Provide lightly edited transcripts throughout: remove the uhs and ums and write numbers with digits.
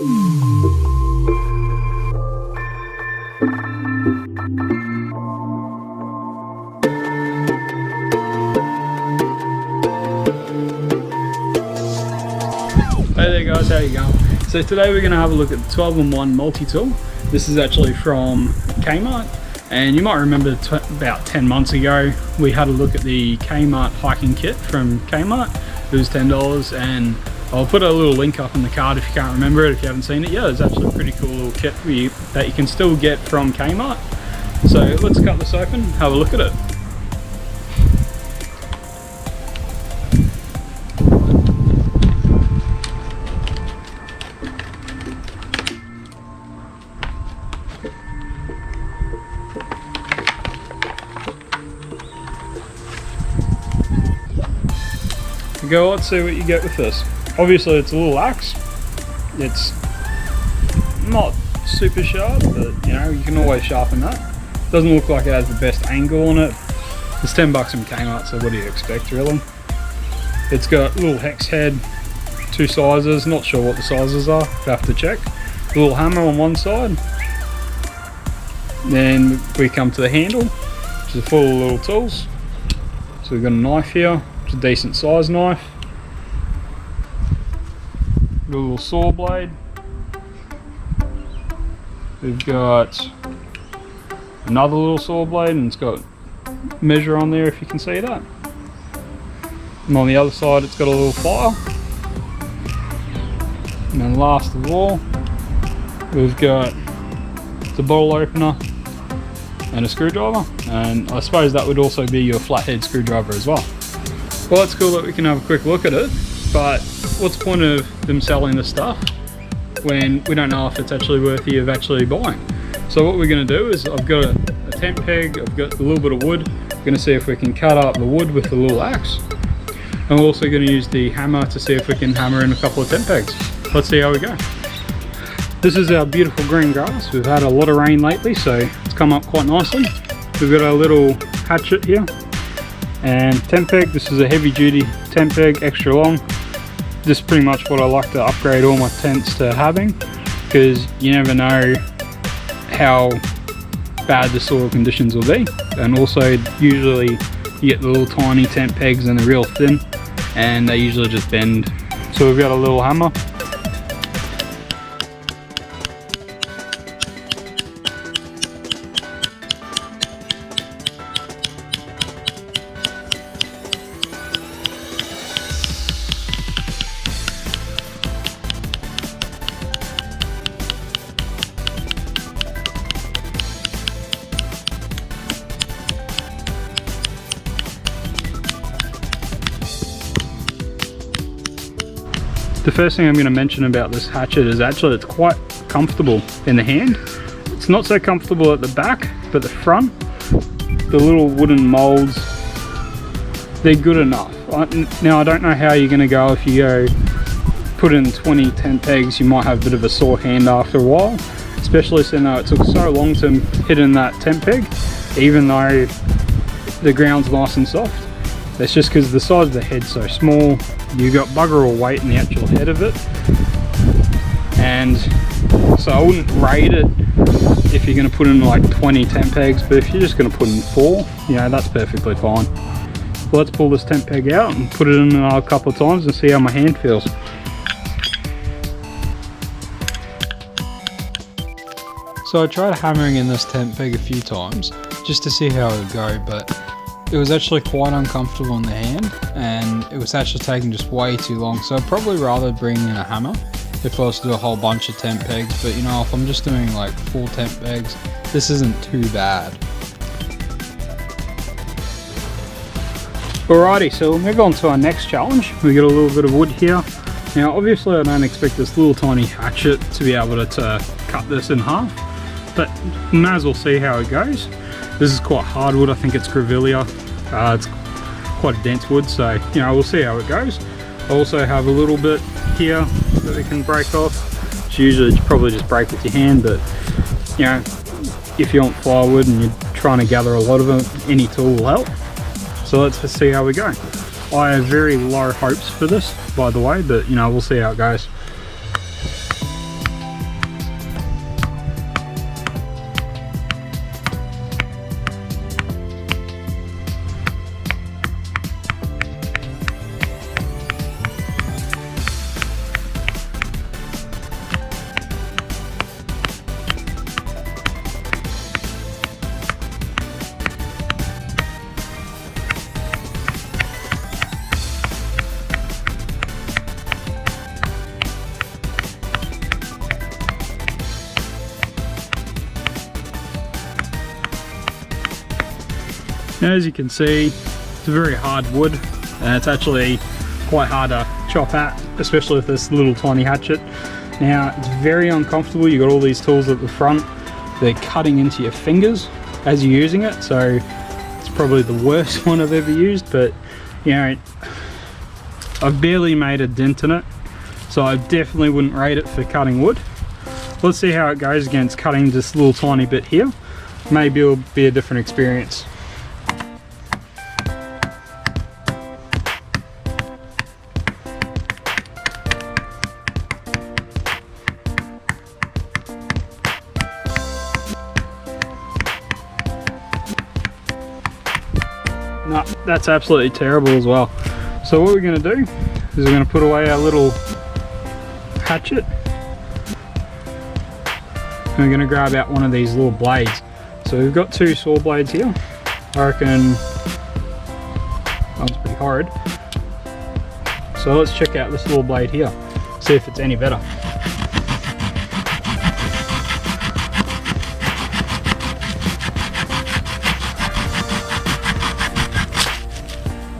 Hey there guys, how you going? So today we're going to have a look at the 12-in-1 multi-tool. This is actually from Kmart, and you might remember about 10 months ago we had a look at the Kmart hiking kit from Kmart. It was $10, and I'll put a little link up in the card if you can't remember it, if you haven't seen it. Yeah, it's actually a pretty cool little kit that you can still get from Kmart. So let's cut this open, have a look at it. Go, let's see what you get with this. Obviously it's a little axe. It's not super sharp, but you know, you can always sharpen that. Doesn't look like it has the best angle on it. It's $10 from Kmart, so what do you expect really? It's got a little hex head, 2 sizes, not sure what the sizes are, have to check. A little hammer on one side. Then we come to the handle, which is full of little tools. So we've got a knife here. A decent size knife, got a little saw blade, we've got another little saw blade, and it's got a measure on there if you can see that, and on the other side it's got a little file, and then last of all we've got the bottle opener and a screwdriver, and I suppose that would also be your flathead screwdriver as well. Well, it's cool that we can have a quick look at it, but what's the point of them selling this stuff when we don't know if it's actually worthy of actually buying? So what we're going to do is, I've got a tent peg, I've got a little bit of wood. We're going to see if we can cut up the wood with the little axe, and we're also going to use the hammer to see if we can hammer in a couple of tent pegs. Let's see how we go. This is our beautiful green grass. We've had a lot of rain lately, so it's come up quite nicely. We've got our little hatchet here. And tent peg, this is a heavy duty tent peg, extra long. This is pretty much what I like to upgrade all my tents to having, because you never know how bad the soil conditions will be. And also usually you get the little tiny tent pegs and they're real thin and they usually just bend. So we've got a little hammer. The first thing I'm going to mention about this hatchet is actually it's quite comfortable in the hand. It's not so comfortable at the back, but the front, the little wooden molds, they're good enough. Now I don't know how you're going to go if you go put in 20 tent pegs. You might have a bit of a sore hand after a while, especially since it took so long to hit in that tent peg, even though the ground's nice and soft. That's just because the size of the head's so small. You got bugger all weight in the actual head of it, and so I wouldn't rate it if you're going to put in like 20 tent pegs, but if you're just going to put in 4, you know, that's perfectly fine. Well, let's pull this tent peg out and put it in a couple of times and see how my hand feels. So I tried hammering in this tent peg a few times just to see how it would go, but it was actually quite uncomfortable in the hand, and it was actually taking just way too long. So I'd probably rather bring in a hammer if I was to do a whole bunch of tent pegs, but you know, if I'm just doing like 4 tent pegs, this isn't too bad. Alrighty, so we'll move on to our next challenge. We got a little bit of wood here. Now obviously I don't expect this little tiny hatchet to be able to cut this in half, but we may as well see how it goes. This is quite hardwood, I think it's Grevillea. It's quite a dense wood, so you know, we'll see how it goes. I also have a little bit here that we can break off. It's usually probably just break with your hand, but you know, if you want firewood and you're trying to gather a lot of them, any tool will help. So let's see how we go. I have very low hopes for this, by the way, but you know, we'll see how it goes. Now, as you can see, it's a very hard wood, and it's actually quite hard to chop at, especially with this little tiny hatchet. Now, it's very uncomfortable. You've got all these tools at the front. They're cutting into your fingers as you're using it, so it's probably the worst one I've ever used, but you know, I've barely made a dent in it, so I definitely wouldn't rate it for cutting wood. Let's see how it goes against cutting this little tiny bit here. Maybe it'll be a different experience. No, that's absolutely terrible as well. So what we're going to do is we're going to put away our little hatchet. And we're going to grab out one of these little blades. So we've got 2 saw blades here. I reckon that's pretty horrid. So let's check out this little blade here, see if it's any better.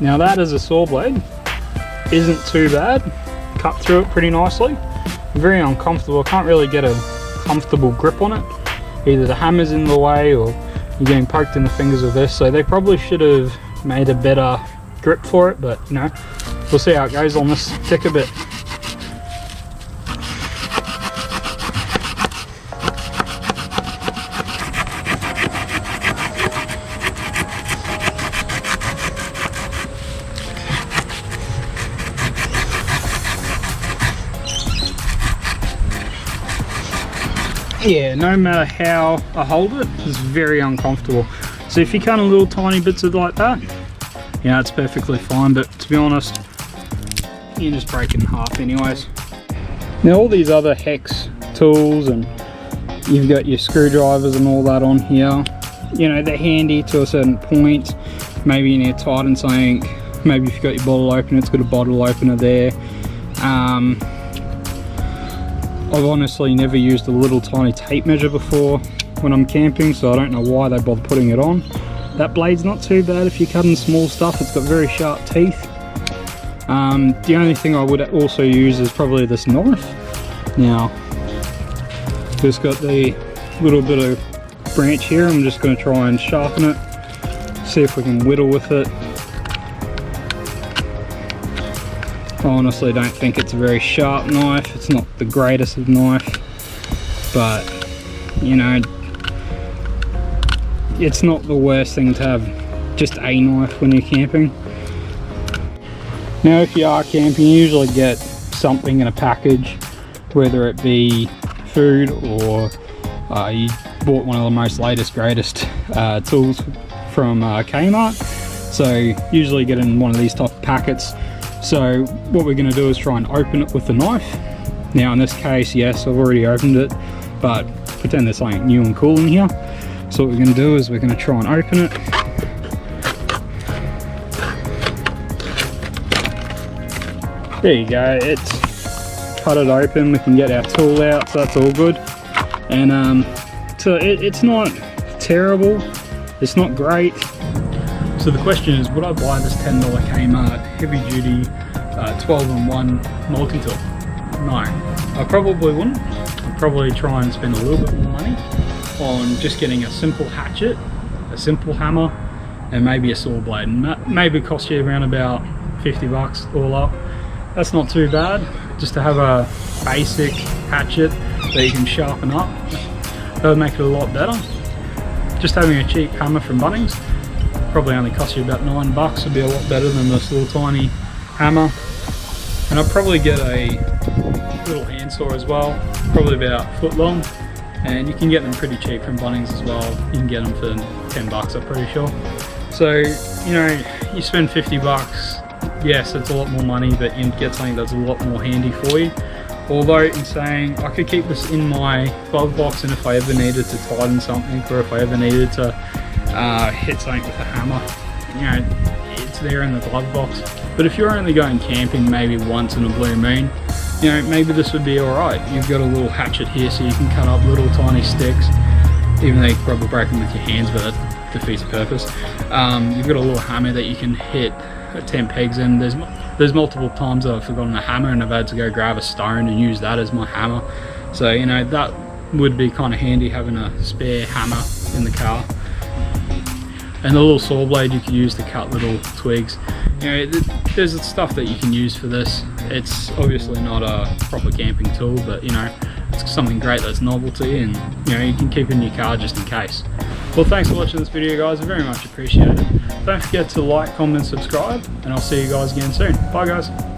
Now that as a saw blade isn't too bad. Cut through it pretty nicely. Very uncomfortable. I can't really get a comfortable grip on it. Either the hammer's in the way or you're getting poked in the fingers with this. So they probably should have made a better grip for it, but you know, we'll see how it goes on this thicker bit. Yeah, no matter how I hold it, it's very uncomfortable. So if you cut in little tiny bits of like that, yeah, it's perfectly fine, but to be honest, you just break it in half anyways. Now all these other hex tools, and you've got your screwdrivers and all that on here, you know, they're handy to a certain point. Maybe you need to tighten something. Maybe if you've got your bottle opener, it's got a bottle opener there. I've honestly never used a little tiny tape measure before when I'm camping, so I don't know why they bother putting it on. That blade's not too bad if you're cutting small stuff. It's got very sharp teeth. The only thing I would also use is probably this knife. Now, just got the little bit of branch here. I'm just going to try and sharpen it, see if we can whittle with it. I honestly don't think it's a very sharp knife. It's not the greatest of knife, but you know, it's not the worst thing to have just a knife when you're camping. Now if you are camping, you usually get something in a package, whether it be food or you bought one of the most latest greatest tools from Kmart. So usually get in one of these type of packets. So what we're going to do is try and open it with the knife. Now in this case, yes, I've already opened it, but pretend there's something new and cool in here. So what we're going to do is we're going to try and open it. There you go, it's cut it open. We can get our tool out, so that's all good. And so it's not terrible, it's not great. So the question is, would I buy this $10 Kmart Heavy Duty 12-in-1 multi-tool? No, I probably wouldn't. I'd probably try and spend a little bit more money on just getting a simple hatchet, a simple hammer, and maybe a saw blade. And that maybe cost you around about 50 bucks all up. That's not too bad, just to have a basic hatchet that you can sharpen up. That would make it a lot better. Just having a cheap hammer from Bunnings probably only cost you about $9. Would be a lot better than this little tiny hammer. And I'll probably get a little handsaw as well, probably about a foot long, and you can get them pretty cheap from Bunnings as well. You can get them for 10 bucks, I'm pretty sure. So, you know, you spend 50 bucks, yes, it's a lot more money, but you can get something that's a lot more handy for you. Although in saying, I could keep this in my glove box, and if I ever needed to tighten something, or if I ever needed to hit something with a hammer, you know, it's there in the glove box. But if you're only going camping maybe once in a blue moon, you know, maybe this would be alright. You've got a little hatchet here so you can cut up little tiny sticks, even though you could probably break them with your hands, but defeats the purpose. You've got a little hammer that you can hit 10 pegs in. There's multiple times that I've forgotten a hammer and I've had to go grab a stone and use that as my hammer. So, you know, that would be kind of handy, having a spare hammer in the car. And the little saw blade you can use to cut little twigs. You know, there's stuff that you can use for this. It's obviously not a proper camping tool, but you know, it's something great that's novelty, and you know, you can keep it in your car just in case. Well, thanks for watching this video, guys. I very much appreciate it. Don't forget to like, comment, and subscribe, and I'll see you guys again soon. Bye, guys.